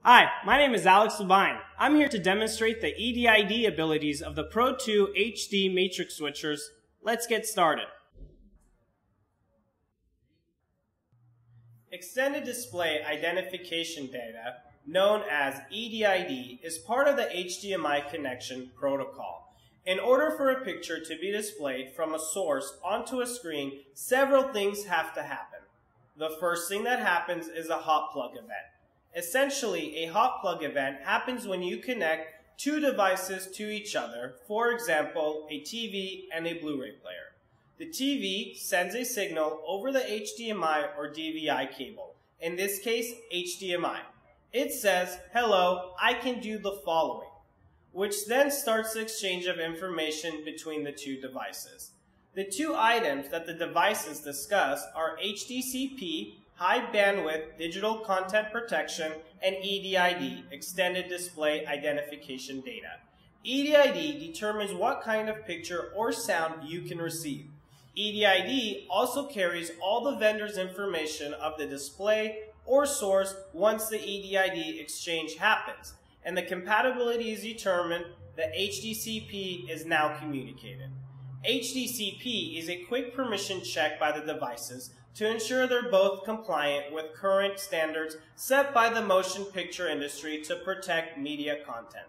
Hi, my name is Alex Levine. I'm here to demonstrate the EDID abilities of the Pro2HD matrix switchers. Let's get started. Extended Display Identification Data, known as EDID, is part of the HDMI connection protocol. In order for a picture to be displayed from a source onto a screen, several things have to happen. The first thing that happens is a hot plug event. Essentially, a hot plug event happens when you connect two devices to each other, for example, a TV and a Blu-ray player. The TV sends a signal over the HDMI or DVI cable, in this case, HDMI. It says, "Hello, I can do the following," which then starts the exchange of information between the two devices. The two items that the devices discuss are HDCP, High Bandwidth Digital Content Protection, and EDID, Extended Display Identification Data. EDID determines what kind of picture or sound you can receive. EDID also carries all the vendor's information of the display or source once the EDID exchange happens, and the compatibility is determined. The HDCP is now communicated. HDCP is a quick permission check by the devices to ensure they're both compliant with current standards set by the motion picture industry to protect media content.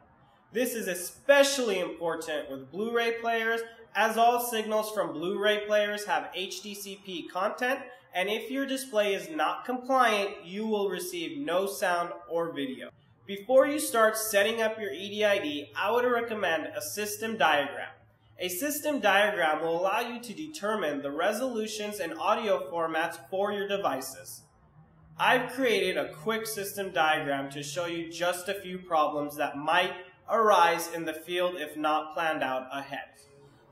This is especially important with Blu-ray players, as all signals from Blu-ray players have HDCP content, and if your display is not compliant, you will receive no sound or video. Before you start setting up your EDID, I would recommend a system diagram. A system diagram will allow you to determine the resolutions and audio formats for your devices. I've created a quick system diagram to show you just a few problems that might arise in the field if not planned out ahead.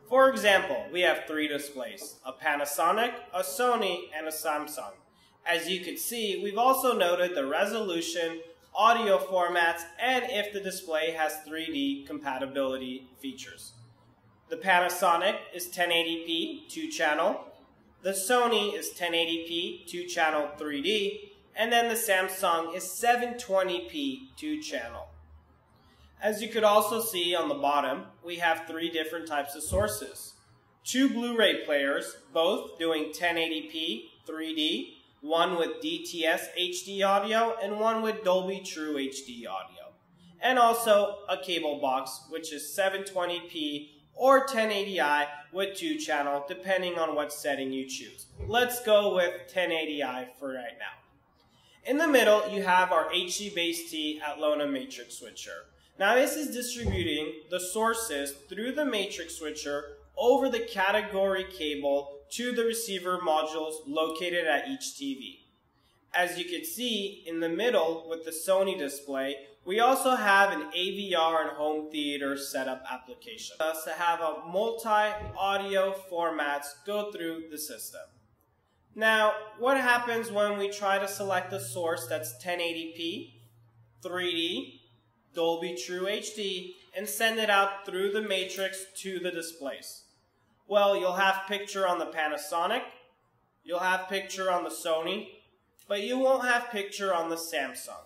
For example, we have three displays, a Panasonic, a Sony, and a Samsung. As you can see, we've also noted the resolution, audio formats, and if the display has 3D compatibility features. The Panasonic is 1080p 2-channel, the Sony is 1080p 2-channel 3D, and then the Samsung is 720p 2-channel. As you could also see on the bottom, we have three different types of sources. Two Blu-ray players, both doing 1080p 3D, one with DTS HD audio and one with Dolby True HD audio. And also a cable box, which is 720p or 1080i with 2-channel, depending on what setting you choose. Let's go with 1080i for right now. In the middle, you have our HDBaseT Atlona matrix switcher. Now this is distributing the sources through the matrix switcher over the category cable to the receiver modules located at each TV. As you can see in the middle with the Sony display, we also have an AVR and home theater setup application. Thus, to have a multi-audio formats go through the system. Now, what happens when we try to select a source that's 1080p, 3D, Dolby True HD, and send it out through the matrix to the displays? Well, you'll have picture on the Panasonic, you'll have picture on the Sony, but you won't have picture on the Samsung.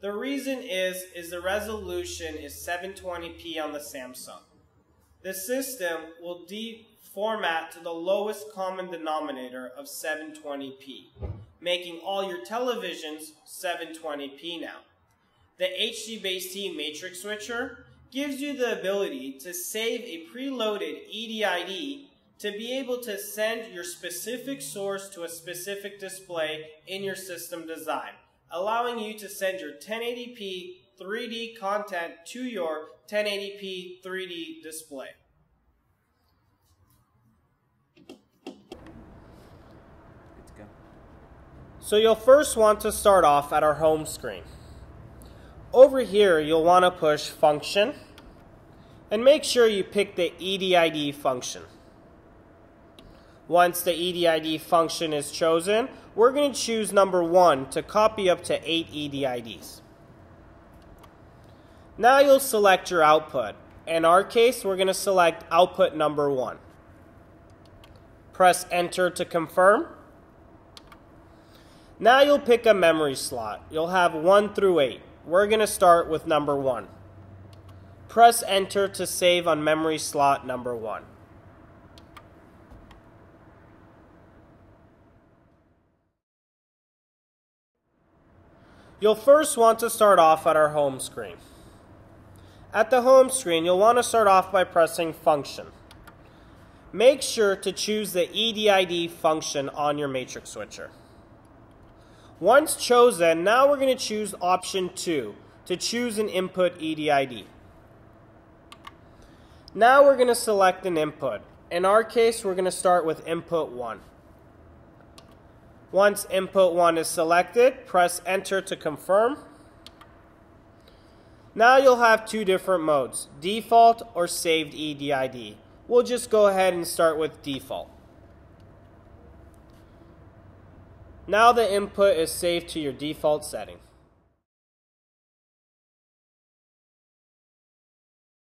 The reason is the resolution is 720p on the Samsung. The system will deformat to the lowest common denominator of 720p, making all your televisions 720p now. The HDBaseT matrix switcher gives you the ability to save a preloaded EDID to be able to send your specific source to a specific display in your system design, allowing you to send your 1080p 3D content to your 1080p 3D display. So you'll first want to start off at our home screen. Over here, you'll want to push Function, and make sure you pick the EDID function. Once the EDID function is chosen, we're going to choose number 1 to copy up to 8 EDIDs. Now you'll select your output. In our case, we're going to select output number 1. Press Enter to confirm. Now you'll pick a memory slot. You'll have 1 through 8. we're going to start with number 1. Press enter to save on memory slot number 1. You'll first want to start off at our home screen. At the home screen, you'll want to start off by pressing Function. Make sure to choose the EDID function on your matrix switcher. Once chosen, now we're going to choose option 2 to choose an input EDID. Now we're going to select an input. In our case, we're going to start with input 1. Once input 1 is selected, press enter to confirm. Now you'll have 2 different modes, default or saved EDID. We'll just go ahead and start with default. Now the input is saved to your default setting.